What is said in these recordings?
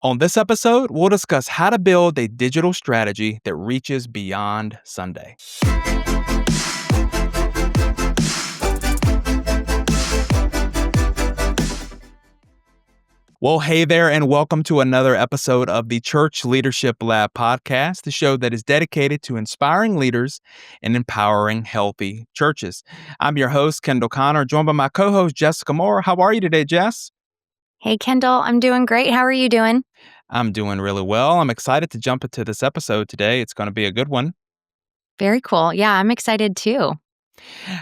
On this episode, we'll discuss how to build a digital strategy that reaches beyond Sunday. Well, hey there, and welcome to another episode of the Church Leadership Lab podcast, the show that is dedicated to inspiring leaders and empowering healthy churches. I'm your host, Kendall Connor, joined by my co-host, Jessica Moore. How are you today, Jess? Hey, Kendall. I'm doing great. How are you doing? I'm doing really well. I'm excited to jump into this episode today. It's going to be a good one. Very cool. Yeah, I'm excited too.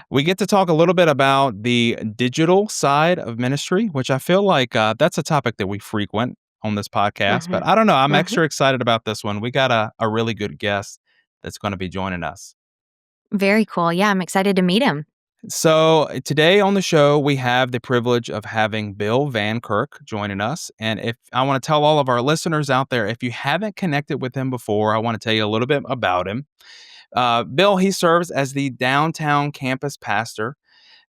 We get to talk a little bit about the digital side of ministry, which I feel like that's a topic that we frequent on this podcast. But I don't know. I'm extra excited about this one. We got a really good guest that's going to be joining us. Very cool. Yeah, I'm excited to meet him. So today on the show, we have the privilege of having Bill Van Kirk joining us. And if I want to tell all of our listeners out there, if you haven't connected with him before, I want to tell you a little bit about him. Bill, he serves as the downtown campus pastor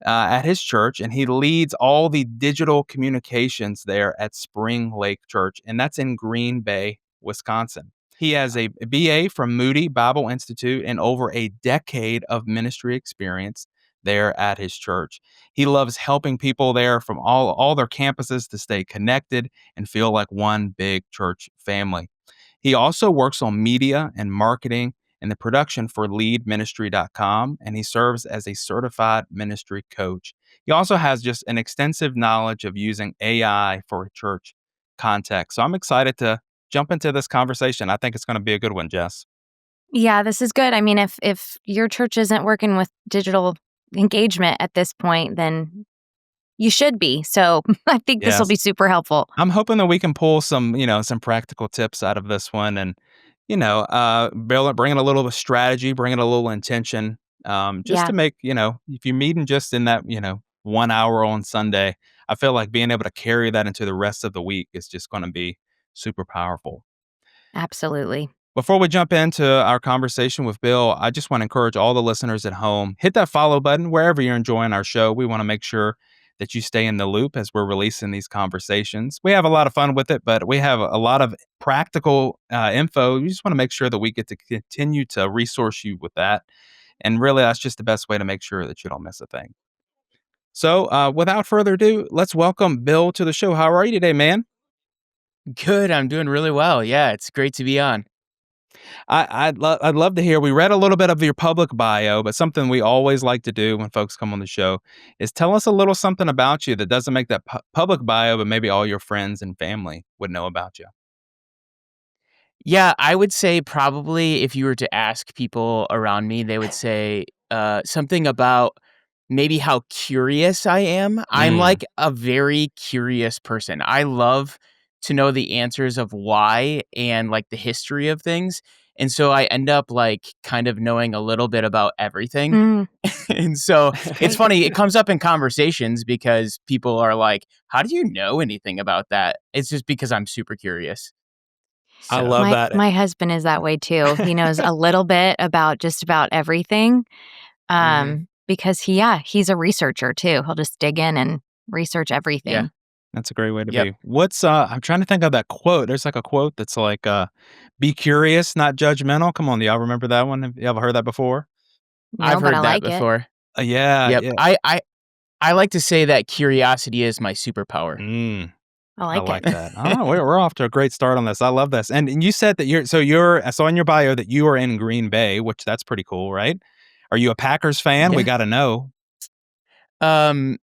at his church, and he leads all the digital communications there at Spring Lake Church, and that's in Green Bay, Wisconsin. He has a BA from Moody Bible Institute and over a decade of ministry experience there at his church. He loves helping people there from all their campuses to stay connected and feel like one big church family. He also works on media and marketing and the production for leadministry.com, and he serves as a certified ministry coach. He also has just an extensive knowledge of using AI for a church context. So I'm excited to jump into this conversation. I think it's going to be a good one, Jess. Yeah, this is good. I mean, if your church isn't working with digital engagement at this point, then you should be. So I think this will be super helpful. I'm hoping that we can pull some practical tips out of this one and bringing a little of a strategy, bringing a little intention, to make, if you're meeting just in that, 1 hour on Sunday, I feel like being able to carry that into the rest of the week is just going to be super powerful. Absolutely. Before we jump into our conversation with Bill, I just want to encourage all the listeners at home, hit that follow button wherever you're enjoying our show. We want to make sure that you stay in the loop as we're releasing these conversations. We have a lot of fun with it, but we have a lot of practical info. We just want to make sure that we get to continue to resource you with that. And really, that's just the best way to make sure that you don't miss a thing. So without further ado, let's welcome Bill to the show. How are you today, man? Good. I'm doing really well. Yeah, it's great to be on. I'd love to hear. We read a little bit of your public bio, but something we always like to do when folks come on the show is tell us a little something about you that doesn't make that public bio, but maybe all your friends and family would know about you. Yeah, I would say probably if you were to ask people around me, they would say something about maybe how curious I am. I'm like a very curious person. I love to know the answers of why and like the history of things. And so I end up like kind of knowing a little bit about everything. And so it's funny, it comes up in conversations because people are like, how do you know anything about that? It's just because I'm super curious. So. I love that. My husband is that way too. He knows a little bit about just about everything because he's a researcher too. He'll just dig in and research everything. Yeah. That's a great way to be. What's I'm trying to think of that quote. There's like a quote that's like, be curious, not judgmental. Come on, do y'all remember that one? Have you ever heard that before? No, I've heard that like before. Yeah. Yep. Yeah. I like to say that curiosity is my superpower. I like it. That. Oh, we're off to a great start on this. I love this. And you said that I saw in your bio that you are in Green Bay, which that's pretty cool, right? Are you a Packers fan? Yeah. We got to know. I'm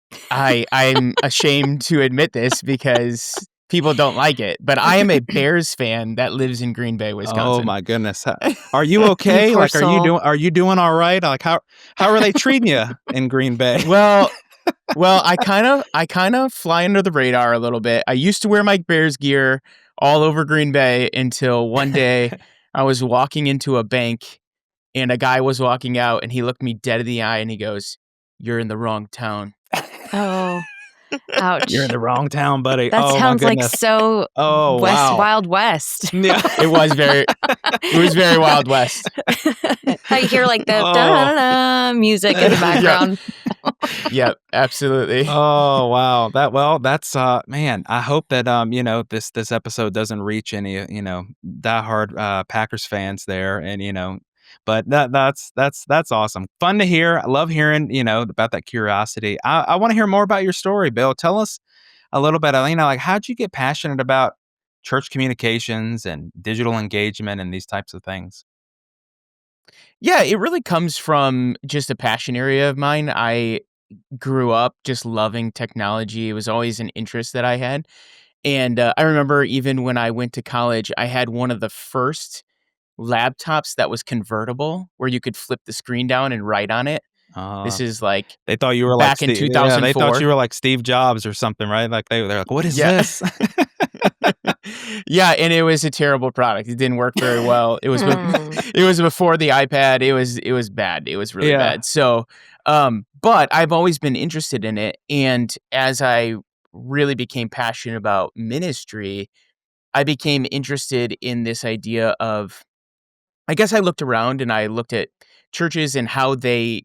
ashamed to admit this because people don't like it, but I am a Bears fan that lives in Green Bay, Wisconsin. Oh my goodness. Are you okay? Like, are you doing all right? Like, how are they treating you in Green Bay? Well, I kind of fly under the radar a little bit. I used to wear my Bears gear all over Green Bay until one day I was walking into a bank and a guy was walking out and he looked me dead in the eye and he goes, "You're in the wrong town." Oh, ouch. You're in the wrong town, buddy. That sounds like so Wild West. Yeah, it was very Wild West. I hear like the da-da-da music in the background. Yep, absolutely. Oh, wow. That's, man, I hope that, this episode doesn't reach any, diehard, Packers fans there and, but that's awesome. Fun to hear. I love hearing, about that curiosity. I wanna hear more about your story, Bill. Tell us a little bit, like, how'd you get passionate about church communications and digital engagement and these types of things? Yeah, it really comes from just a passion area of mine. I grew up just loving technology. It was always an interest that I had. And I remember even when I went to college, I had one of the first laptops that was convertible where you could flip the screen down and write on it. Uh, This is like they thought you were like back in Steve yeah, they thought you 2004. were like Steve Jobs or something, right? Like, they're like, "What is Yeah. this?" Yeah, and it was a terrible product. It didn't work very well. It was Mm. it was before the iPad. It was bad. It was really Yeah. bad. So, but I've always been interested in it, and as I really became passionate about ministry, I became interested in this idea of I guess I looked around and I looked at churches and how they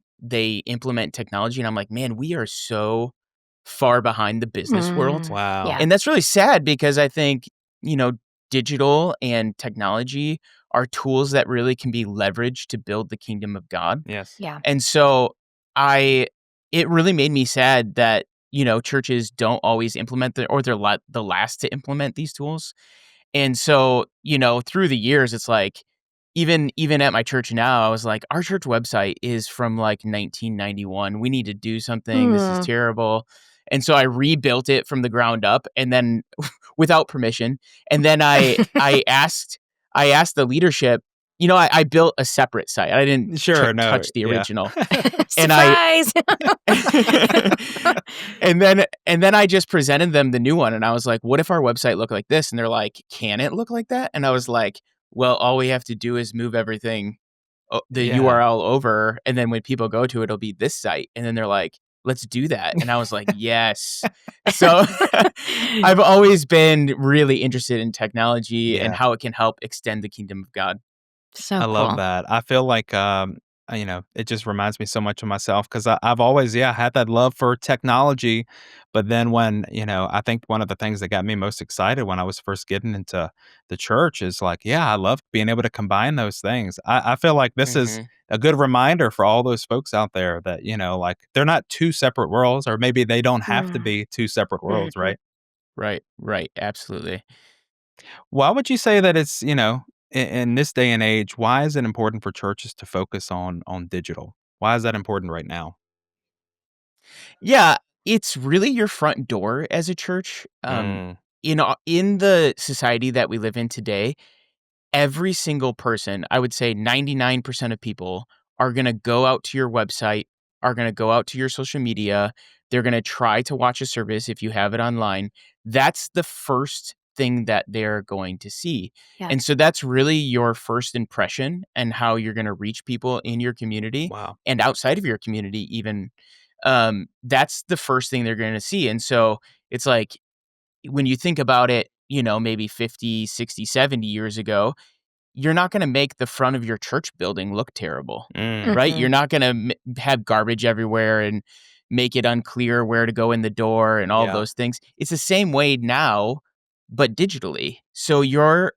implement technology, and I'm like, "Man, we are so far behind the business world." Mm. Wow. Yeah. And that's really sad because I think, you know, digital and technology are tools that really can be leveraged to build the kingdom of God. Yes. Yeah. And so I it really made me sad that, churches don't always implement or they're the last to implement these tools. And so, through the years, it's like even at my church now, I was like, our church website is from like 1991. We need to do something. This is Mm. terrible. And so I rebuilt it from the ground up and then without permission. And then I asked the leadership, I built a separate site. I didn't Sure, no, touch the yeah. original. And I Surprise. and then I just presented them the new one and I was like, "What if our website looked like this?" And they're like, "Can it look like that?" And I was like, "Well, all we have to do is move everything the Yeah, URL over and then when people go to it it'll be this site." And then they're like, "Let's do that." And I was like, "Yes." So I've always been really interested in technology and yeah. how it can help extend the kingdom of God. So I love cool. that. I feel like, it just reminds me so much of myself because I've always, yeah, had that love for technology. But then when, I think one of the things that got me most excited when I was first getting into the church is like, yeah, I love being able to combine those things. I feel like this is Mhm. a good reminder for all those folks out there that, like they're not two separate worlds, or maybe they don't have to Mm. be two separate worlds, Mhm. right? Right, right, absolutely. Why would you say that it's, in this day and age, why is it important for churches to focus on digital? Why is that important right now? Yeah, it's really your front door as a church. Mm, In the society that we live in today, every single person, I would say 99% of people are going to go out to your website, are going to go out to your social media. They're going to try to watch a service if you have it online. That's the first thing that they're going to see. And Yes. so that's really your first impression and how you're going to reach people in your community wow. and outside of your community even. That's the first thing they're going to see. And so it's like when you think about it, maybe 50, 60, 70 years ago, you're not gonna make the front of your church building look terrible, Mm, right? Mhm. You're not gonna have garbage everywhere and make it unclear where to go in the door and all of yeah. those things. It's the same way now, but digitally. So your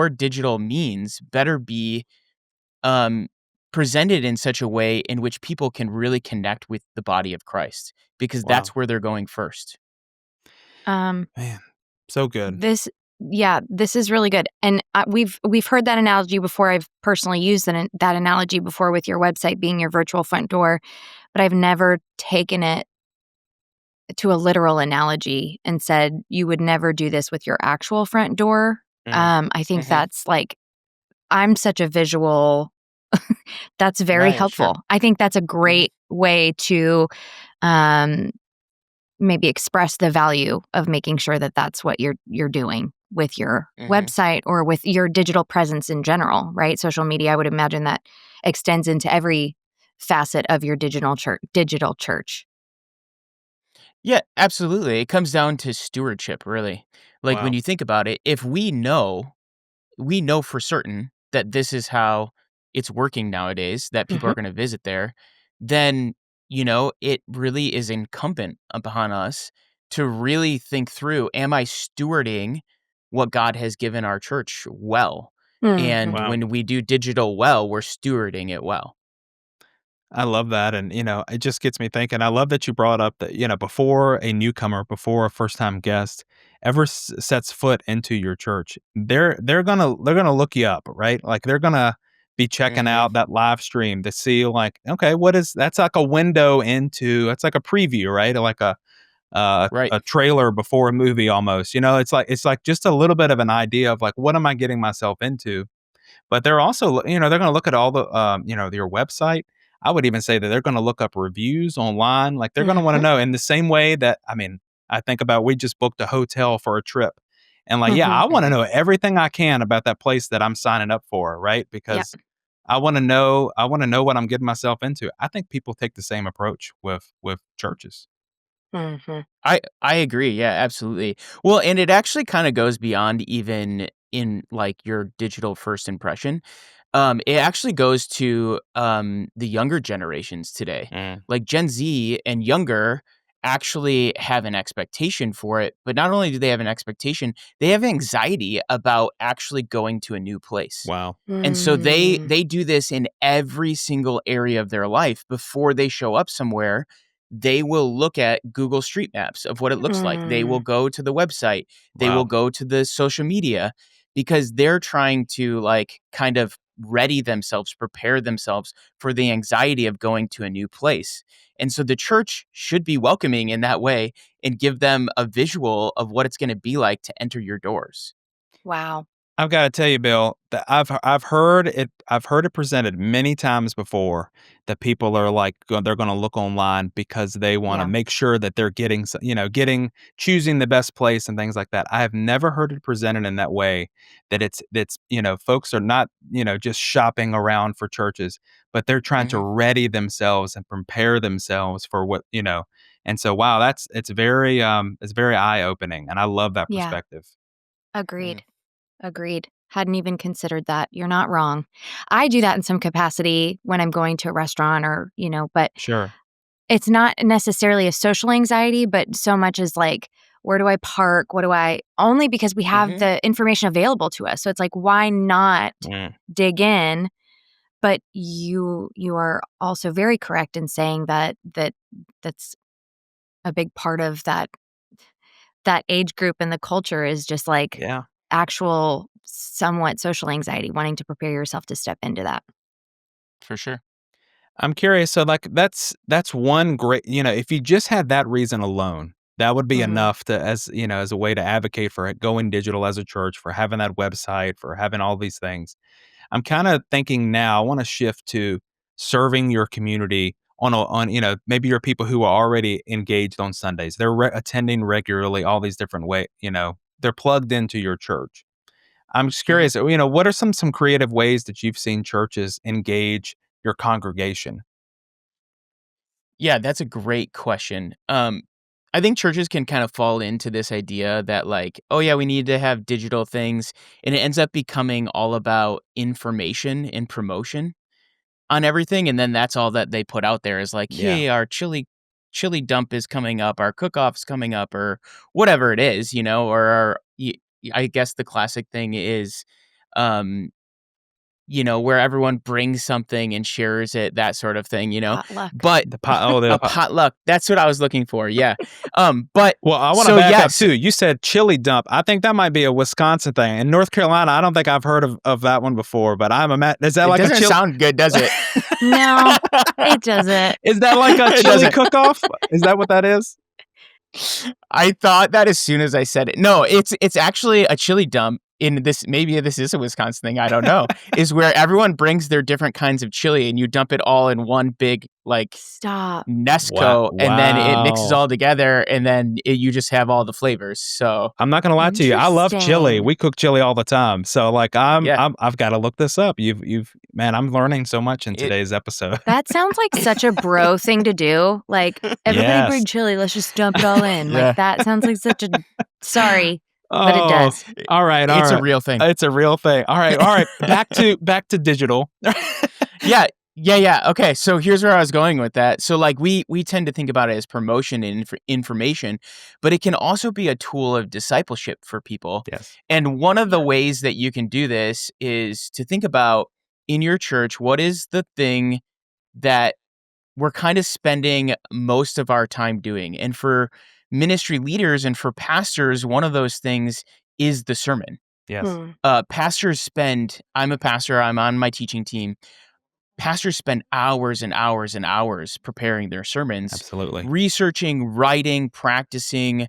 digital means better be um, presented in such a way in which people can really connect with the body of Christ because that's Wow. where they're going first. Um, Man, so good. this yeah, this is really good. And we've heard that analogy before. I've personally used that analogy before with your website being your virtual front door, but I've never taken it to a literal analogy and said you would never do this with your actual front door. Mm, I think Mhm. that's like I'm such a visual that's No, very yeah, sure. helpful. I think that's a Mhm. great way to um maybe express the value of making sure that that's what you're doing with your Mhm. website or with your digital presence in general, right? Social media, I would imagine that extends into every facet of your digital church. Yeah, absolutely. It comes down to stewardship, really. Like when wow. you think about it, if we know for certain that this is how it's working nowadays, that people Mhm. are going to visit there, then it really is incumbent upon us to really think through, am I stewarding what God has given our church well? And Mhm. Wow. when we do digital well, we're stewarding it well. I love that, and, it just gets me thinking. I love that you brought up that, before a newcomer, before a first-time guest ever sets foot into your church, they're gonna look you up, right? Like, they're gonna be checking Hmm. out that live stream to see, like, okay, what is that's like a window into that's like a preview, right? Like Right. a trailer before a movie almost, it's like just a little bit of an idea of, like, what am I getting myself into? But they're also, they're going to look at all the, your website. I would even say that they're going to look up reviews online. Like they're going to want to Mhm. know in the same way that, I mean, I think about we just booked a hotel for a trip. And like, yeah, I Mhm. want to Hmm. know everything I can about that place that I'm signing up for, right? Yep. Because I want to know what I'm getting myself into. I think people take the same approach with churches. Mhm. I agree. Yeah, absolutely. Well, and it actually kind of goes beyond even in like your digital first impression. It actually goes to the younger generations today. Mm, Like Gen Z and younger actually have an expectation for it, but not only do they have an expectation, they have anxiety about actually going to a new place. wow. And so they Mm. they do this in every single area of their life. Before they show up somewhere, they will look at Google Street Maps of what it looks like. They will Mm. go to the website. They will Wow. go to the social media because they're trying to like kind of ready themselves, prepare themselves for the anxiety of going to a new place. And so the church should be welcoming in that way and give them a visual of what it's going to be like to enter your doors. Wow. I've gotta tell you, Bill, that I've heard it presented many times before that people are like, they're gonna look online because they wanna Yeah. make sure that they're choosing the best place and things like that. I have never heard it presented in that way, that folks are not, just shopping around for churches, but they're trying to Hmm. ready themselves and prepare themselves for and so, wow, it's very eye-opening, and I love that Yeah. perspective. Agreed. Agreed. Hadn't even considered that. You're not wrong. I do that in some capacity when I'm going to a restaurant or, but Sure. it's not necessarily a social anxiety, but so much as like, where do I park? What do I only because we have Hmm. the information available to us. So it's like, why not Mm. dig in? But you are also very correct in saying that's a big part of that age group and the culture is just like Yeah. actual somewhat social anxiety, wanting to prepare yourself to step into that. For sure. I'm curious, so, like, that's one great if you just had that reason alone, that would be Mhm. enough to as a way to advocate for it going digital as a church, for having that website, for having all these things. I'm kinda thinking now, I wanna shift to serving your community maybe your people who are already engaged on Sundays. They're attending regularly, all these different they're plugged into your church. I'm just Hmm. curious, what are some creative ways that you've seen churches engage your congregation? Yeah, that's a great question. I think churches can kind of fall into this idea that, like, oh, yeah, we need to have digital things. And it ends up becoming all about information and promotion on everything. And then that's all that they put out there is like, Yeah. hey, our chili dump is coming up, our cook off's coming up, or whatever it is, or I guess the classic thing is, um, where everyone brings something and shares it, that sort of thing. Potluck. But The pot oh, the a pot potluck, that's what I was looking for, yeah. But Well, I wanna so back up yes, too. You said chili dump. I think that might be a Wisconsin thing. In North Carolina, I don't think I've heard of that one before, but is that it like a doesn't chill sound good, does it? No, it doesn't. Is that like a It chili doesn't. cook-off? Is that what that is? I thought that as soon as I said it. No, it's actually a chili dump in this maybe this is a Wisconsin thing, I don't know, is where everyone brings their different kinds of chili and you dump it all in one big, like, Stop. Nesco, and then it mixes Wow. all together, and then you just have all the flavors, so, I'm not gonna lie to you. I love chili. Interesting. We cook chili all the time. So, like, yeah, I've gotta look this up. You've man, I'm learning so much in it today's episode. That sounds like such a bro thing to do. Like, everybody Yes. bring chili, let's just dump it all in. Like, yeah, that sounds like such a sorry, but it Oh, does. alright, it's a alright. real thing. It's a real thing. Alright, alright. Back to digital. Yeah, Yeah. Okay. So here's where I was going with that. So like we tend to think about it as promotion and information, but it can also be a tool of discipleship for people. Yes. And one of the Yeah. ways that you can do this is to think about in your church, what is the thing that we're kind of spending most of our time doing? And for ministry leaders and for pastors, one of those things is the sermon. Yes. Mm. Pastors spend, I'm a pastor, I'm on my teaching team. Pastors spend hours and hours and hours preparing their sermons, Absolutely. researching, writing, practicing,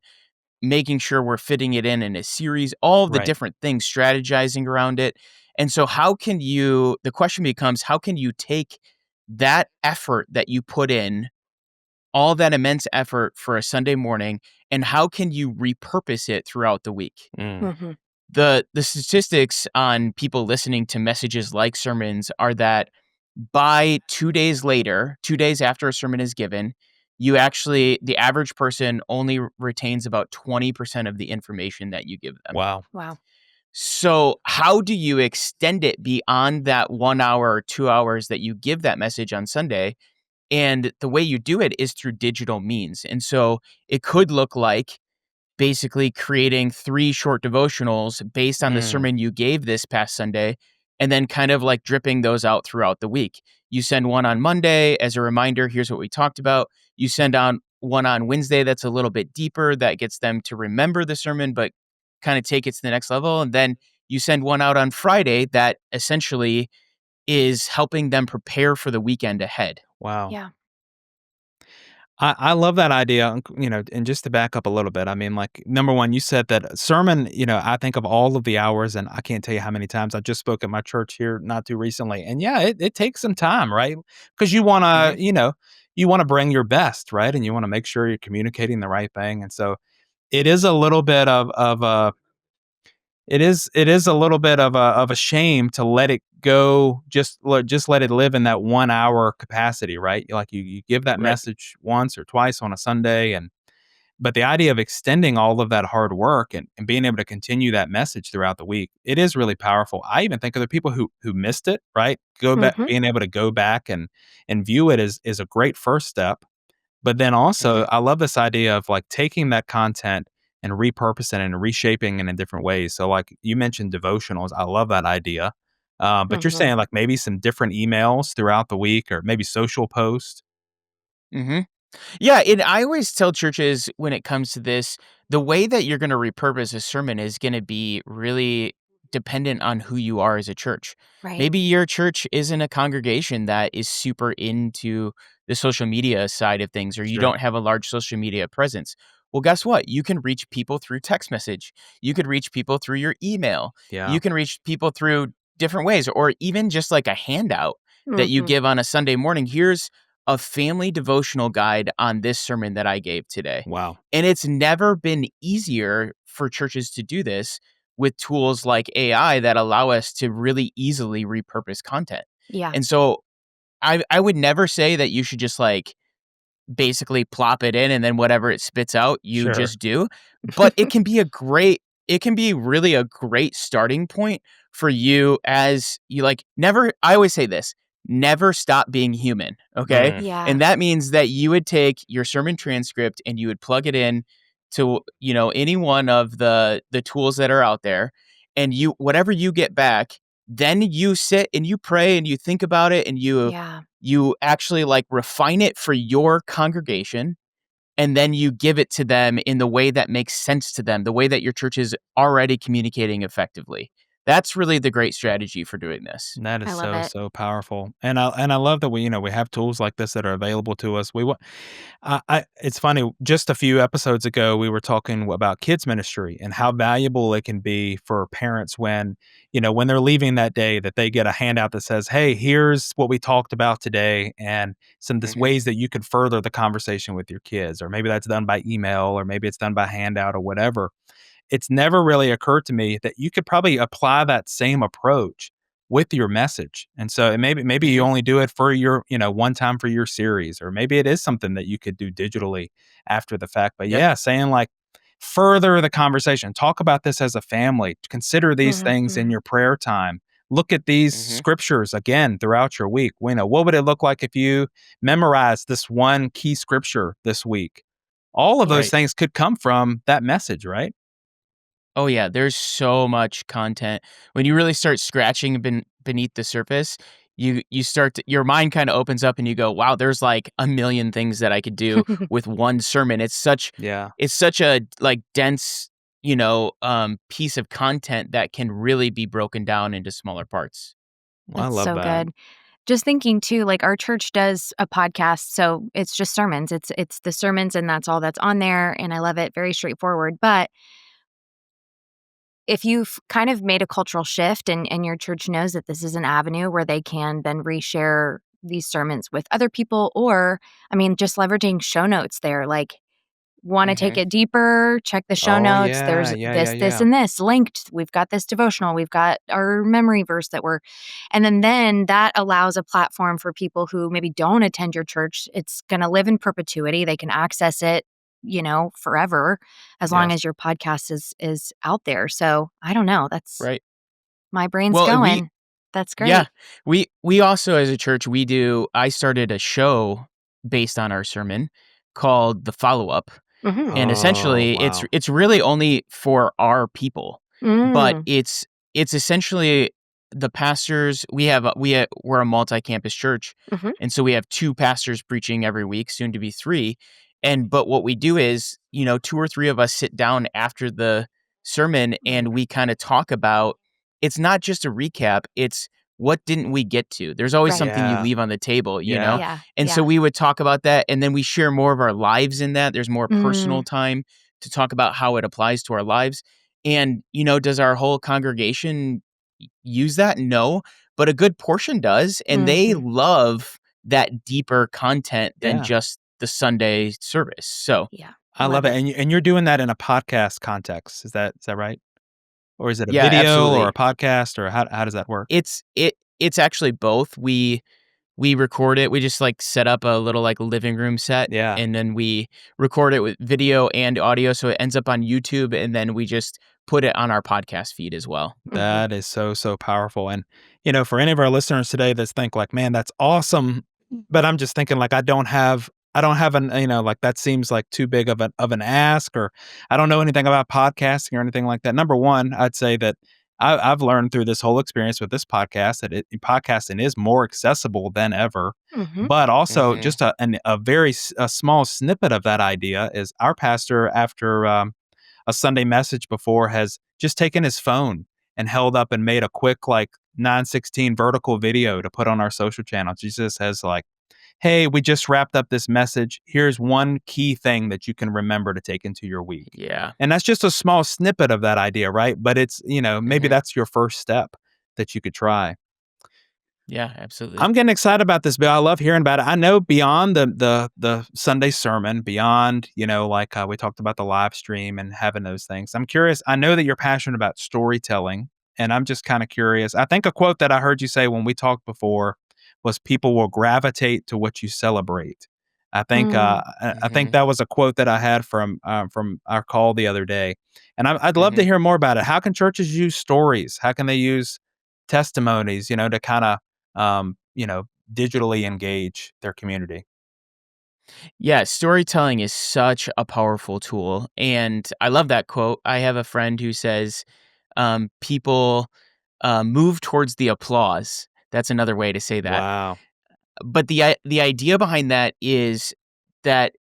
making sure we're fitting it in a series, all of the Right. different things, strategizing around it. And so, the question becomes, how can you take that effort that you put in, all that immense effort for a Sunday morning, and how can you repurpose it throughout the week? Mm. Mhm. The statistics on people listening to messages like sermons are that by 2 days later, 2 days after a sermon is given, the average person only retains about 20% of the information that you give them. Wow. Wow. So, how do you extend it beyond that 1 hour or 2 hours that you give that message on Sunday? And the way you do it is through digital means. And so, it could look like basically creating 3 short devotionals based on the Mm. sermon you gave this past Sunday, and then kind of like dripping those out throughout the week. You send one on Monday as a reminder, here's what we talked about. You send on one on Wednesday that's a little bit deeper, that gets them to remember the sermon, but kind of take it to the next level. And then you send one out on Friday that essentially is helping them prepare for the weekend ahead. Wow. Yeah. I love that idea, and just to back up a little bit, I mean, like, number one, you said that a sermon, I think of all of the hours, and I can't tell you how many times I just spoke at my church here not too recently. And yeah, it takes some time, right? Because Hmm. you want to bring your best, right? And you want to make sure you're communicating the right thing. And so it is a little bit of a it is a little bit of a shame to let it go, just let it live in that 1 hour capacity, right? Like you give that Right. message once or twice on a Sunday, and but the idea of extending all of that hard work and being able to continue that message throughout the week, it is really powerful. I even think of the people who missed it, right? Go back, Mhm. being able to go back and view it is a great first step. But then also, Hmm. I love this idea of, like, taking that content and repurposing and reshaping it in different ways. So, like, you mentioned devotionals. I love that idea. But you're Mhm. saying, like, maybe some different emails throughout the week or maybe social posts? Hmm. Yeah, and I always tell churches when it comes to this, the way that you're going to repurpose a sermon is going to be really dependent on who you are as a church. Right. Maybe your church isn't a congregation that is super into the social media side of things, or you Sure. don't have a large social media presence. Well, guess what? You can reach people through text message. You could reach people through your email. Yeah. You can reach people through different ways, or even just like a handout that you Mhm. give on a Sunday morning. Here's a family devotional guide on this sermon that I gave today. Wow. And it's never been easier for churches to do this with tools like AI that allow us to really easily repurpose content. Yeah. And so I would never say that you should just like basically plop it in and then whatever it spits out, you Sure. just do. But it can be really a great starting point for you as you like never, I always say this, never stop being human. Okay. Mm. Yeah. And that means that you would take your sermon transcript and you would plug it in to, any one of the tools that are out there, and you, whatever you get back, then you sit and you pray and you think about it, and Yeah. you actually like refine it for your congregation, and then you give it to them in the way that makes sense to them, the way that your church is already communicating effectively. That's really the great strategy for doing this. That is I love so, it. so powerful. And I love that we have tools like this that are available to us. It's funny, just a few episodes ago, we were talking about kids ministry and how valuable it can be for parents when they're leaving that day, that they get a handout that says, "Hey, here's what we talked about today and some this Mhm. ways that you could further the conversation with your kids." Or maybe that's done by email, or maybe it's done by handout or whatever. It's never really occurred to me that you could probably apply that same approach with your message. And so maybe you Mhm. only do it for one time for your series, or maybe it is something that you could do digitally after the fact. But Yep. yeah, saying, like, further the conversation, talk about this as a family, consider these things in Mhm. your prayer time, look at these Mhm. scriptures again throughout your week. What would it look like if you memorized this one key scripture this week? All of those Right. things could come from that message, right? Oh, yeah, there's so much content. When you really start scratching beneath the surface, you start to your mind kinda opens up and you go, "Wow, there's, like, a million things that I could do with one sermon." Yeah, It's such a, like, dense, piece of content that can really be broken down into smaller parts. well, I That's love so that. good. Just thinking too, like our church does a podcast, so it's just sermons. It's the sermons and that's all that's on there, and I love it, very straightforward. But if you've kind of made a cultural shift and your church knows that this is an avenue where they can then reshare these sermons with other people, or I mean, just leveraging show notes there, like want to take Mhm. it deeper, check the show Oh, notes. yeah, There's yeah, yeah, this, yeah. and this linked. We've got this devotional. We've got our memory verse that we're, and then that allows a platform for people who maybe don't attend your church. It's going to live in perpetuity. They can access it, forever, as long Yes. as your podcast is out there. So I don't know. That's Right. my brain's Well, we going. That's Yeah. great. We also as a church, I started a show based on our sermon called The Follow-Up. Hmm. And Oh, essentially, wow. it's really only for our people, but Mm. it's essentially the pastors. We're a multi-campus church, Hmm. and so we have 2 pastors preaching every week, soon to be 3. But what we do is, 2 or 3 of us sit down after the sermon, and we kinda talk about it's not just a recap, it's what didn't we get to? There's always Right. something you Yeah, leave on the table, you know? yeah, Yeah. And so Yeah. we would talk about that, and then we share more of our lives in that. There's more personal Mm. time to talk about how it applies to our lives. And, does our whole congregation use that? No, but a good portion does, and they Hmm. love that deeper content than yeah. just the Sunday service. So, Yeah. I love Love it, it. and you're doing that in a podcast context. Is that right? Or is it a yeah, video or a absolutely. podcast, or how does that work? It's actually both. We record it. We just, like, set up a little, like, living room set, Yeah. and then we record it with video and audio, so it ends up on YouTube, and then we just put it on our podcast feed as well. Hmm. That is so, so powerful. And, for any of our listeners today that think like, man, that's awesome. But I'm just thinking like, I don't have an, like that seems like too big of an ask, or I don't know anything about podcasting or anything like that. Number one, I'd say that I've learned through this whole experience with this podcast that podcasting is more accessible than ever. Hmm. But also, Mhm. just a small snippet of that idea is our pastor, after a Sunday message before, has just taken his phone and held up and made a quick like 916 vertical video to put on our social channel. Jesus says like, "Hey, we just wrapped up this message. Here's one key thing that you can remember to take into your week." Yeah. And that's just a small snippet of that idea, right? But it's, maybe Mhm. that's your first step that you could try. Yeah, absolutely. I'm getting excited about this, Bill. I love hearing about it. I know beyond the Sunday sermon, beyond, like we talked about the live stream and having those things. I'm curious. I know that you're passionate about storytelling, and I'm just kind of curious. I think a quote that I heard you say when we talked before was, "People will gravitate to what you celebrate." Mm. I think Mhm. that was a quote that I had from our call the other day, and I'd love to Mhm. hear more about it. How can churches use stories? How can they use testimonies? To kind of digitally engage their community. Yeah, storytelling is such a powerful tool, and I love that quote. I have a friend who says, "People, move towards the applause." That's another way to say that. Wow. But the idea behind that is that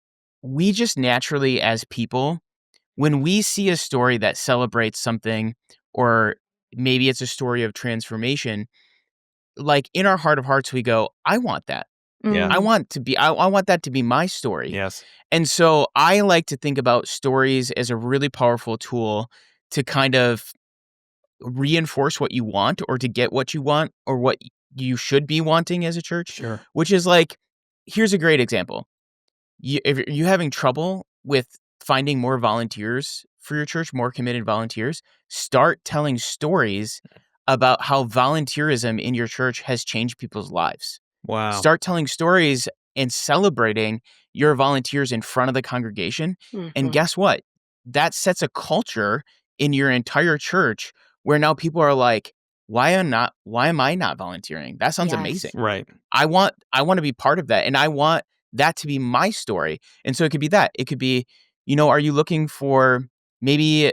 we just naturally, as people, when we see a story that celebrates something, or maybe it's a story of transformation, like, in our heart of hearts, we go, "I want that. Yeah. Mm. I want that to be my story." Yes. And so I like to think about stories as a really powerful tool to kind of reinforce what you want, or to get what you want, or what you should be wanting as a church, Sure. which is like, here's a great example. If you're having trouble with finding more volunteers for your church, more committed volunteers, start telling stories about how volunteerism in your church has changed people's lives. Wow. Start telling stories and celebrating your volunteers in front of the congregation. And Mhm. guess what? That sets a culture in your entire church where now people are like, why am I not volunteering? That sounds amazing. Yes. Right. I want to be part of that, and I want that to be my story. And so it could be that. It could be, are you looking for maybe,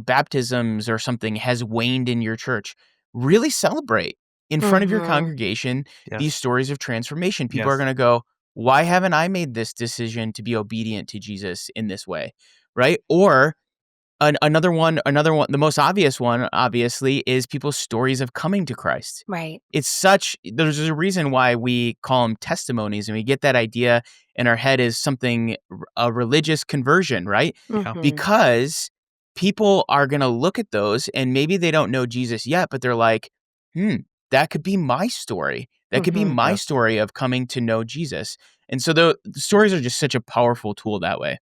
baptisms or something has waned in your church? Really celebrate in front of your Mhm. congregation these Yes. stories of transformation. People are Yes. going to go, "Why haven't I made this decision to be obedient to Jesus in this way?" Right? Or another one, the most obvious one, obviously, is people's stories of coming to Christ. Right. There's a reason why we call them testimonies, and we get that idea in our head as something, a religious conversion, right? Yeah. Mhm. Because people are going to look at those and maybe they don't know Jesus yet, but they're like, hmm, that could be my story. That could be Mhm. my Yes. story of coming to know Jesus. And so the stories are just such a powerful tool that way.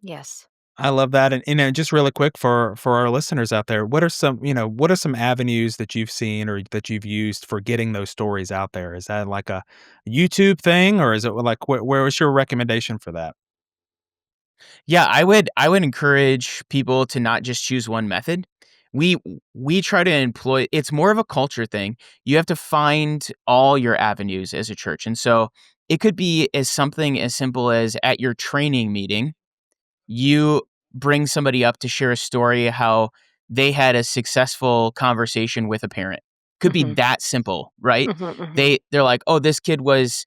Yes. I love that, and just really quick for our listeners out there, what are some avenues that you've seen or that you've used for getting those stories out there? Is that like a YouTube thing, or is it like where was your recommendation for that? Yeah, I would encourage people to not just choose one method. We we try to employ, it's more of a culture thing. You have to find all your avenues as a church. And so it could be as something as simple as at your training meeting, you bring somebody up to share a story how they had a successful conversation with a parent. Could be Mhm. that simple, right? Mhm, mhm. They're like, "Oh, this kid was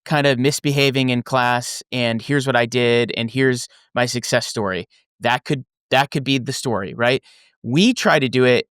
kind of misbehaving in class and here's what I did and here's my success story." That could be the story, right? We try to do it,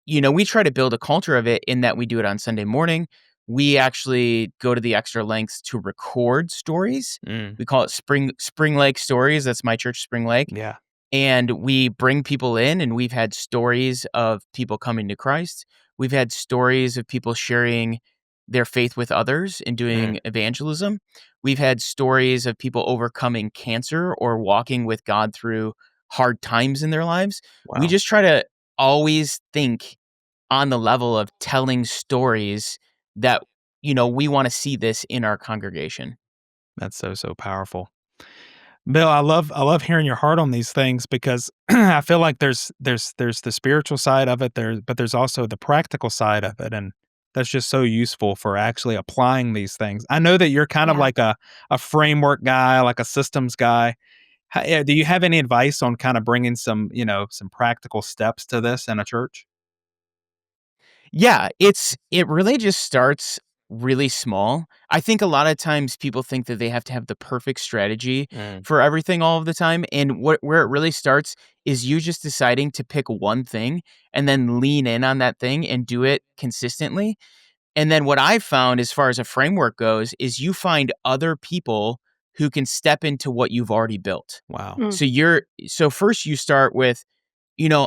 we try to build a culture of it in that we do it on Sunday morning. We actually go to the extra lengths to record stories. Mm, We call it Spring Lake Stories. That's my church, Spring Lake. yeah. And we bring people in, and we've had stories of people coming to Christ. We've had stories of people sharing their faith with others and Mm, doing evangelism. We've had stories of people overcoming cancer or walking with God through hard times in their lives. We wow. just try to always think on the level of telling stories that, we want to see this in our congregation. That's so powerful. Bill, I love hearing your heart on these things because I feel like there's the spiritual side of it there, but there's also the practical side of it, and that's just so useful for actually applying these things. I know that you're kind of Yeah. like a framework guy, like a systems guy. Do you have any advice on kind of bringing some practical steps to this in a church? Yeah, it really just starts really small. I think a lot of times people think that they have to have the perfect strategy Mm, for everything all of the time, and where it really starts is you just deciding to pick one thing and then lean in on that thing and do it consistently. And then what I've found as far as a framework goes is you find other people who can step into what you've already built. wow. Mm. So first you start with,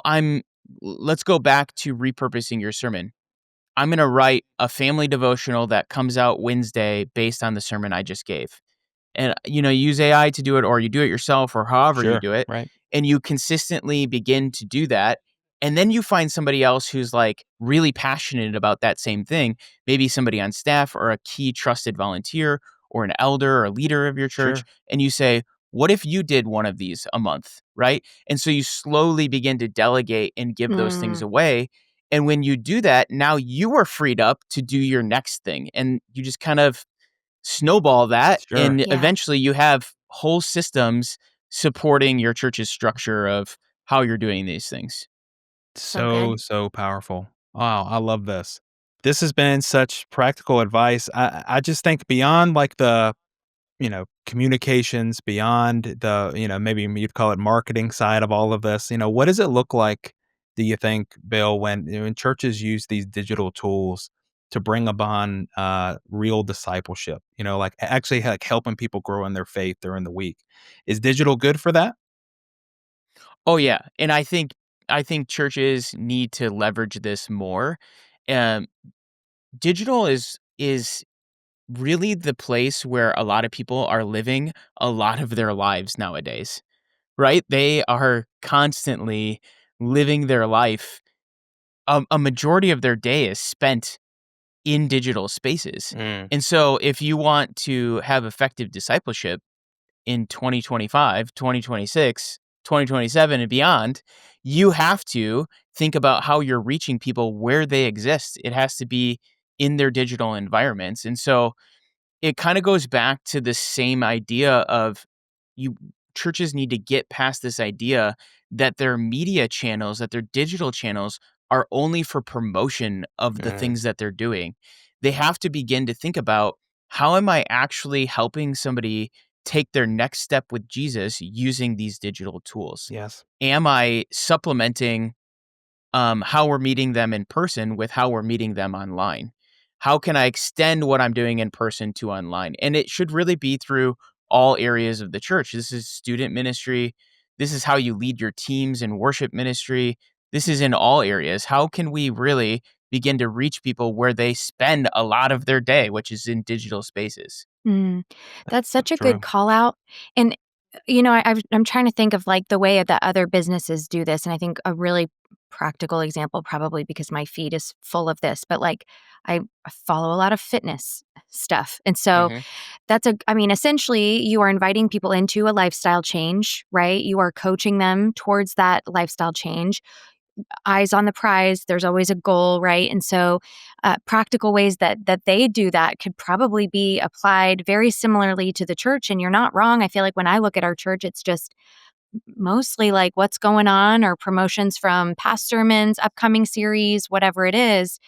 I'm let's go back to repurposing your sermon. I'm going to write a family devotional that comes out Wednesday based on the sermon I just gave. And, use AI to do it, or you do it yourself, or however you Sure. do it. Right. And you consistently begin to do that. And then you find somebody else who's like really passionate about that same thing, maybe somebody on staff or a key trusted volunteer or an elder or a leader of your church. Sure. And you say, what if you did one of these a month? Right. And so you slowly begin to delegate and give those things Mm. away. And when you do that, now you are freed up to do your next thing. And you just kind of snowball that, Sure. and Yeah. eventually you have whole systems supporting your church's structure of how you're doing these things. So So, good. so powerful. Wow, I love this. This has been such practical advice. I just think beyond like the, communications, beyond the, maybe you'd call it marketing side of all of this, what does it look like, do you think, Bill, when churches use these digital tools to bring upon real discipleship, like actually like helping people grow in their faith during the week? Is digital good for that? Oh yeah, and I think churches need to leverage this more. Um, Digital is really the place where a lot of people are living a lot of their lives nowadays, right? They are constantly living their life. A majority of their day is spent in digital spaces. Mm, And so if you want to have effective discipleship in 2025, 2026, 2027 and beyond, you have to think about how you're reaching people where they exist. It has to be in their digital environments. And so it kind of goes back to the same idea of you churches need to get past this idea that their media channels, that their digital channels are only for promotion of the Mm, things that they're doing. They have to begin to think about, how am I actually helping somebody take their next step with Jesus using these digital tools? yes. Am I supplementing how we're meeting them in person with how we're meeting them online? How can I extend what I'm doing in person to online? And it should really be through all areas of the church. This is student ministry. This is how you lead your teams in worship ministry. This is in all areas. How can we really begin to reach people where they spend a lot of their day, which is in digital spaces? Mm, that's such That's a good true. call out. And, I'm trying to think of like the way that other businesses do this. And I think a really practical example, probably because my feed is full of this, but like I follow a lot of fitness stuff. And so Hmm. essentially you are inviting people into a lifestyle change, right? You are coaching them towards that lifestyle change, eyes on the prize. There's always a goal, right? And so, practical ways that they do that could probably be applied very similarly to the church. And you're not wrong. I feel like when I look at our church, it's just mostly like what's going on or promotions from past sermons, upcoming series, whatever it is.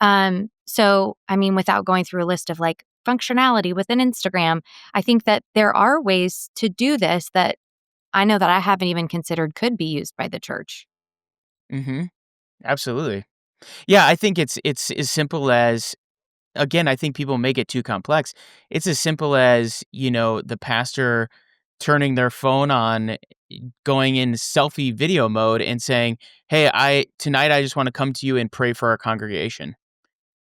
Without going through a list of like functionality within Instagram, I think that there are ways to do this that I know that I haven't even considered could be used by the church. Hmm. Absolutely. Yeah, I think it's as simple as, again, I think people make it too complex. It's as simple as, the pastor turning their phone on, going in selfie video mode and saying, "Hey, I just want to come to you and pray for our congregation."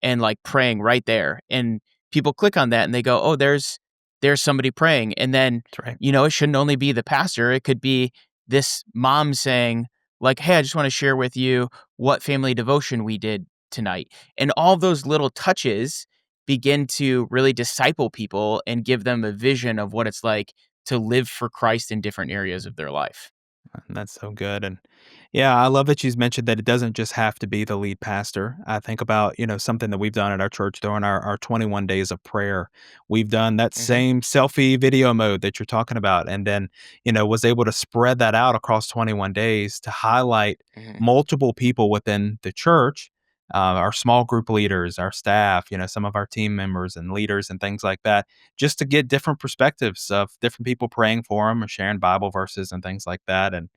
And like praying right there. And people click on that and they go, "Oh, there's somebody praying." And then, That's right. it shouldn't only be the pastor. It could be this mom saying like, "Hey, I just want to share with you what family devotion we did tonight." And all those little touches begin to really disciple people and give them a vision of what it's like to live for Christ in different areas of their life. That's so good. And yeah, I love that you mentioned that it doesn't just have to be the lead pastor. I think about, something that we've done at our church during our 21 days of prayer. We've done that Mhm. same selfie video mode that you're talking about. And then, was able to spread that out across 21 days to highlight Mhm. multiple people within the church, our small group leaders, our staff, some of our team members and leaders and things like that, just to get different perspectives of different people praying for them or sharing Bible verses and things like that. And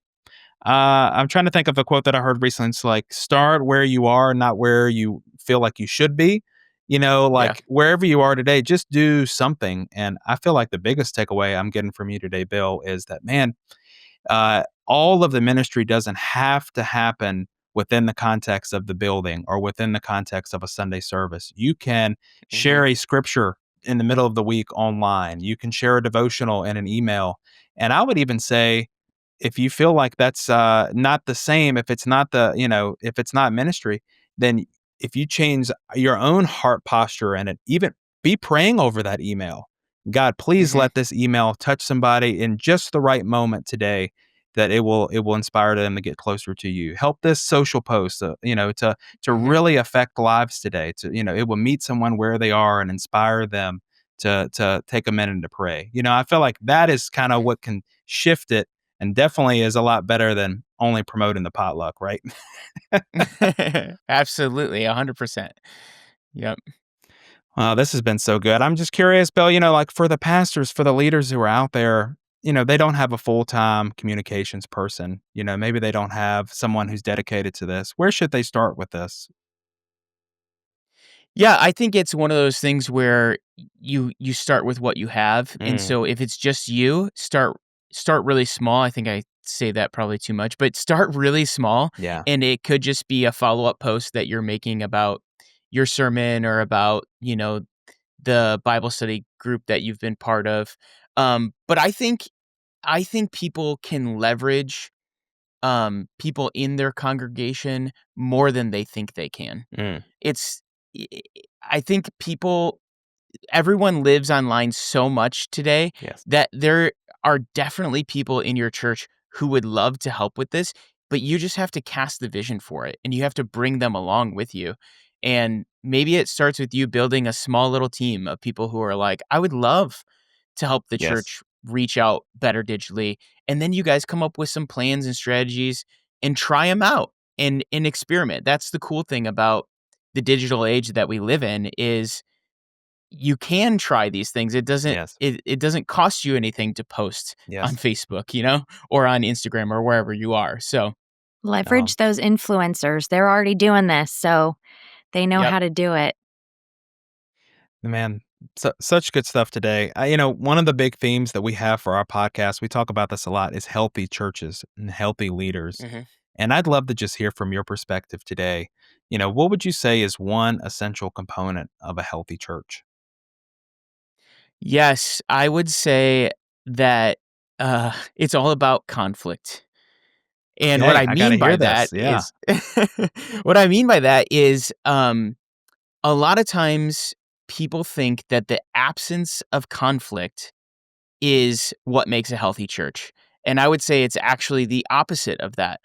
I'm trying to think of a quote that I heard recently. It's like, start where you are, not where you feel like you should be. Yeah. Like wherever you are today, just do something. And I feel like the biggest takeaway I'm getting from you today, Bill, is that, man, all of the ministry doesn't have to happen within the context of the building or within the context of a Sunday service. You can share Mhm. a scripture in the middle of the week online. You can share a devotional in an email. And I would even say, if you feel like that's not the same, if it's not if it's not ministry, then if you change your own heart posture and it, even be praying over that email. God, please Mhm. let this email touch somebody in just the right moment today, that it will inspire them to get closer to you. Help this social post, to Mhm. really affect lives today. It will meet someone where they are and inspire them to take a minute to pray. I feel like that is kind of what can shift it, and definitely is a lot better than only promoting the potluck, right? Absolutely, 100%. Yep. Wow, this has been so good. I'm just curious, Bill, like for the pastors, for the leaders who are out there, they don't have a full-time communications person. Maybe they don't have someone who's dedicated to this. Where should they start with this? Yeah, I think it's one of those things where you start with what you have, and Mm, so if it's just you, start really small. I think I say that probably too much, but start really small, yeah. and it could just be a follow-up post that you're making about your sermon or about, the Bible study group that you've been part of. But I think people can leverage people in their congregation more than they think they can. Mm, It's I I think everyone lives online so much today yes. that there are definitely people in your church who would love to help with this, but you just have to cast the vision for it and you have to bring them along with you. And maybe it starts with you building a small little team of people who are like, I would love to help the Yes. church reach out better digitally. And then you guys come up with some plans and strategies and try them out and experiment. That's the cool thing about the digital age that we live in is you can try these things. Yes. It doesn't cost you anything to post on Yes. Facebook, or on Instagram or wherever you are. So, Leverage Um, those influencers. They're already doing this, so they know yep. how to do it. Man, such good stuff today. One of the big themes that we have for our podcast, we talk about this a lot, is healthy churches and healthy leaders. hmm And I'd love to just hear from your perspective today. What would you say is one essential component of a healthy church? Yes, I would say that it's all about conflict. And what Okay, I I got to mean hear by this. that Yeah. is what I mean by that is a lot of times people think that the absence of conflict is what makes a healthy church. And I would say it's actually the opposite of that.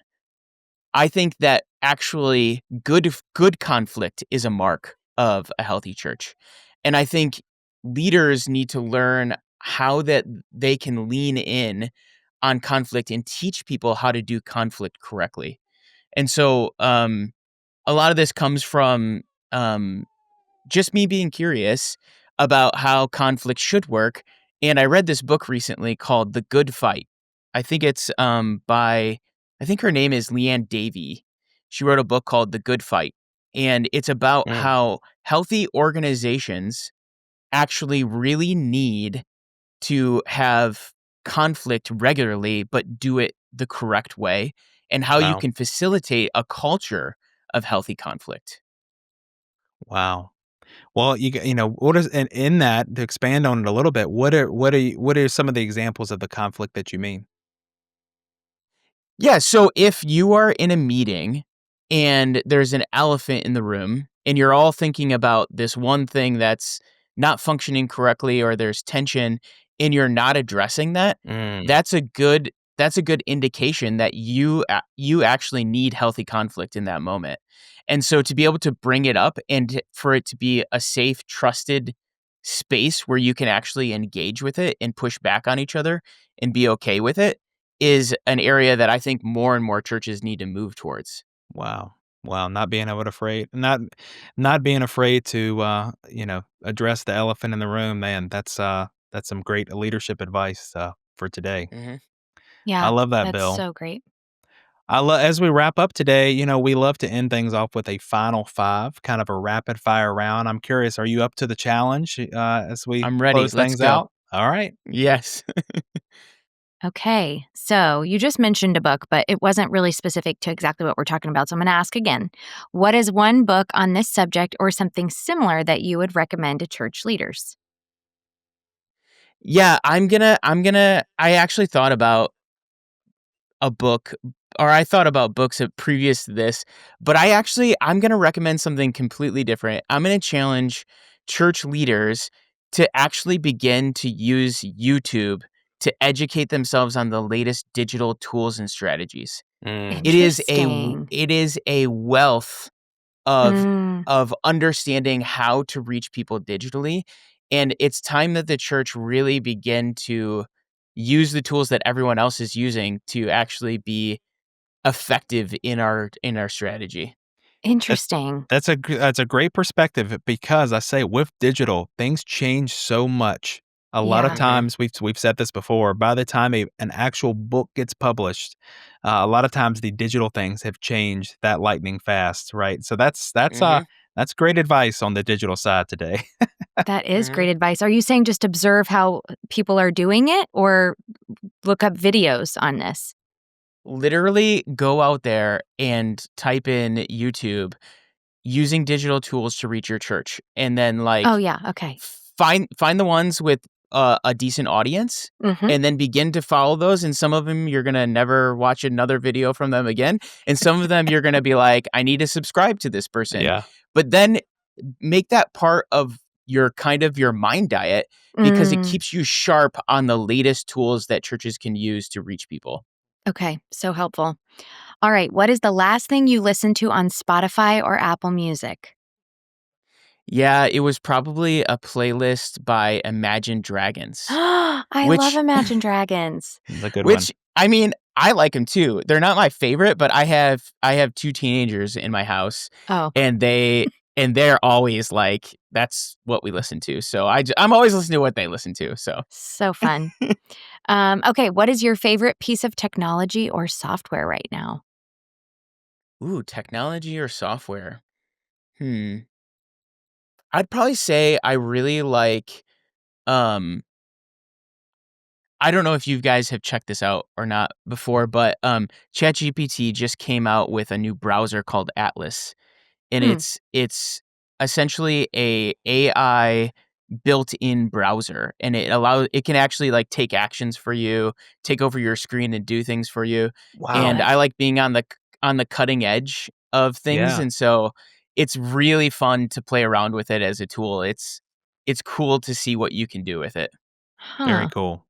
I think that actually good conflict is a mark of a healthy church. And I think leaders need to learn how that they can lean in on conflict and teach people how to do conflict correctly. And so a lot of this comes from um, just me being curious about how conflict should work. And I read this book recently called The Good Fight. I think it's I think her name is Leanne Davey. She wrote a book called The Good Fight. And it's about Mm, how healthy organizations actually really need to have conflict regularly, but do it the correct way, and how you wow. can facilitate a culture of healthy conflict. Wow. Well, what is, and in that, to expand on it a little bit, what are some of the examples of the conflict that you mean? Yeah, so if you are in a meeting and there's an elephant in the room and you're all thinking about this one thing that's not functioning correctly or there's tension and you're not addressing that, Mm, that's a good indication that you actually need healthy conflict in that moment. And so to be able to bring it up and for it to be a safe, trusted space where you can actually engage with it and push back on each other and be okay with it is an area that I think more and more churches need to move towards. wow. Wow. Not being afraid to address the elephant in the room, man. That's some great leadership advice for today. Mhm. I Yeah, love that, that's Bill. so great. As we wrap up today, we love to end things off with a final five, kind of a rapid fire round. I'm curious, are you up to the challenge as we I'm ready. close Let's things go. out? All right. Yes. Okay, so you just mentioned a book, but it wasn't really specific to exactly what we're talking about. So I'm going to ask again. What is one book on this subject or something similar that you would recommend to church leaders? Yeah, I actually thought about a book or I thought about books previous to this, but I'm going to recommend something completely different. I'm going to challenge church leaders to actually begin to use YouTube to educate themselves on the latest digital tools and strategies. Mm, Interesting. It is a wealth of Mm, understanding how to reach people digitally, and it's time that the church really begin to use the tools that everyone else is using to actually be effective in our strategy. that interesting. that's a great perspective because I say with digital, things change so much. A lot of Yeah, Mhm. times we've said this before. By the time an actual book gets published, a lot of times the digital things have changed that lightning fast, right? So Mhm. that's great advice on the digital side today. that is Mhm. great advice. Are you saying just observe how people are doing it or look up videos on this? Literally go out there and type in YouTube using digital tools to reach your church, and then, Oh, like, yeah. Okay. find the ones with a decent audience, Hmm. and then begin to follow those, and some of them you're gonna never watch another video from them again, and some of them you're gonna be like, "I need to subscribe to this person." Yeah. But then make that part of your kind of your mind diet because it Mm, keeps you sharp on the latest tools that churches can use to reach people. Okay, so helpful. All right, what is the last thing you listened to on Spotify or Apple Music? Yeah, it was probably a playlist by Imagine Dragons, I love which Imagine Dragons. It's a good one. which I mean, I like them too. They're not my favorite, but I have 2 teenagers in my house, Oh, and they're always like, "That's what we listen to." So I'm always listening to what they listen to, so so fun. Okay, what is your favorite piece of technology or software right now? Ooh, technology or software? Hmm. I'd probably say I really like, um I don't know if you guys have checked this out or not before, but, ChatGPT just came out with a new browser called Atlas, and Hmm. it's essentially a AI built-in browser, and it can actually, like, take actions for you, take over your screen and do things for you, and Wow. I What? like being on the cutting edge of things, Yeah. and so it's really fun to play around with it as a tool. It's cool to see what you can do with it. Very Huh. cool.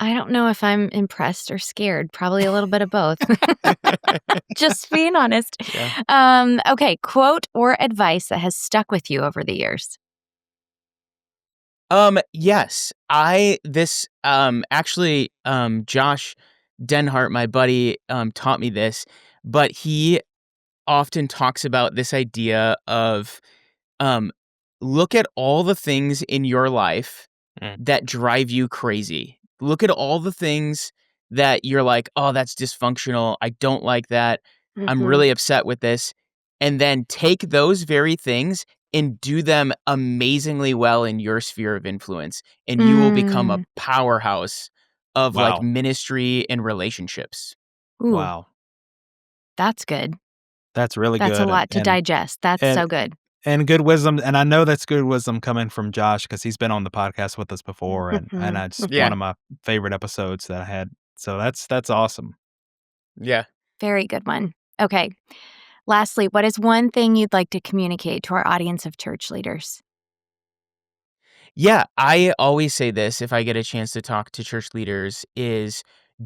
I don't know if I'm impressed or scared. Probably a little bit of both. Just being honest. Yeah. Okay, quote or advice that has stuck with you over the years. Yes. Actually, Josh Denhart, my buddy, taught me this, but he often talks about this idea of, um, look at all the things in your life Mm. that drive you crazy. Look at all the things that you're like, "Oh, that's dysfunctional. I don't like that. I'm Mhm. really upset with this." And then take those very things and do them amazingly well in your sphere of influence, and you will become a Mm. powerhouse of, like, Wow. ministry and relationships. Ooh, Wow. that's good. That's really That's a good. lot to digest. That's And so good. and good wisdom, and I know that's good wisdom coming from Josh because he's been on the podcast with us before, and Mhm. it's one Yeah. Mhm. of my favorite episodes that I had. So that's awesome. Yeah. Very good one. Okay. Lastly, what is one thing you'd like to communicate to our audience of church leaders? Yeah, I always say this if I get a chance to talk to church leaders is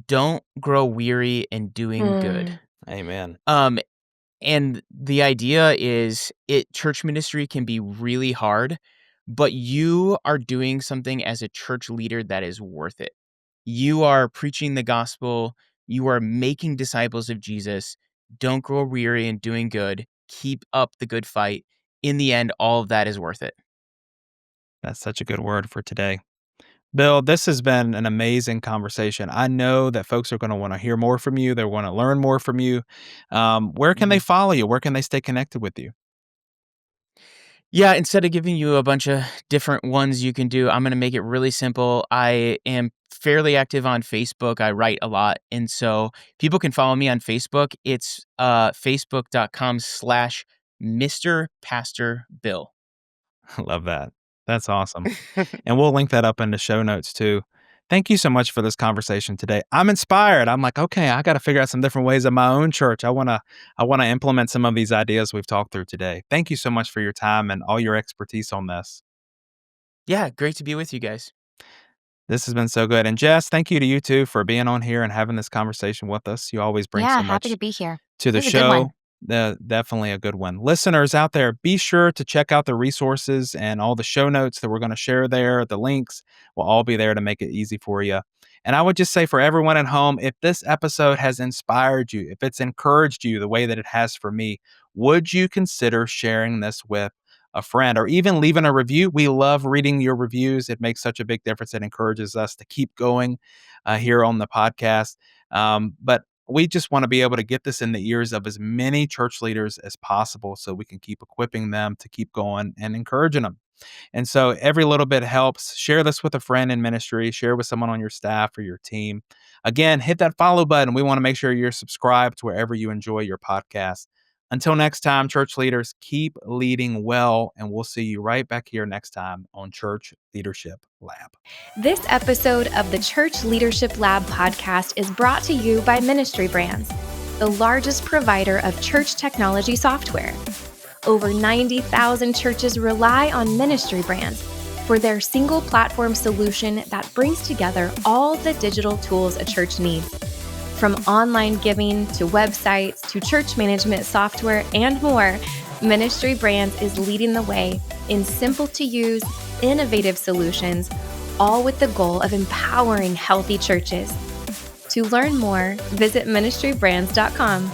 don't grow weary in doing good. Mm. Amen. Um, and the idea is church ministry can be really hard, but you are doing something as a church leader that is worth it. You are preaching the gospel, you are making disciples of Jesus. Don't grow weary in doing good. Keep up the good fight. In the end, all of that is worth it. That's such a good word for today. Bill, this has been an amazing conversation. I know that folks are going to want to hear more from you. They want to learn more from you. Where can they Mhm. follow you? Where can they stay connected with you? Yeah, instead of giving you a bunch of different ones you can do, I'm going to make it really simple. I am fairly active on Facebook. I write a lot. And so people can follow me on Facebook. It's facebook.com/Mr. Pastor Bill. I love that. That's awesome. And we'll link that up in the show notes too. Thank you so much for this conversation today. I'm inspired. I'm like, okay, I got to figure out some different ways of my own church. I want to implement some of these ideas we've talked through today. Thank you so much for your time and all your expertise on this. Yeah, great to be with you guys. This has been so good. And Jess, thank you to you too for being on here and having this conversation with us. You always bring Yeah, so happy to much be here. to It the was a good show. one. Definitely a good one. Listeners out there, be sure to check out the resources and all the show notes that we're going to share there. The links will all be there to make it easy for you. And I would just say for everyone at home, if this episode has inspired you, if it's encouraged you the way that it has for me, would you consider sharing this with a friend or even leaving a review? We love reading your reviews. It makes such a big difference. It encourages us to keep going here on the podcast. But we just want to be able to get this in the ears of as many church leaders as possible so we can keep equipping them to keep going and encouraging them. And so every little bit helps. Share this with a friend in ministry, share with someone on your staff or your team. Again, hit that follow button. We want to make sure you're subscribed to wherever you enjoy your podcast. Until next time, church leaders, keep leading well, and we'll see you right back here next time on Church Leadership Lab. This episode of the Church Leadership Lab podcast is brought to you by Ministry Brands, the largest provider of church technology software. Over 90,000 churches rely on Ministry Brands for their single platform solution that brings together all the digital tools a church needs. From online giving to websites to church management software and more, Ministry Brands is leading the way in simple-to-use, innovative solutions, all with the goal of empowering healthy churches. To learn more, visit ministrybrands.com.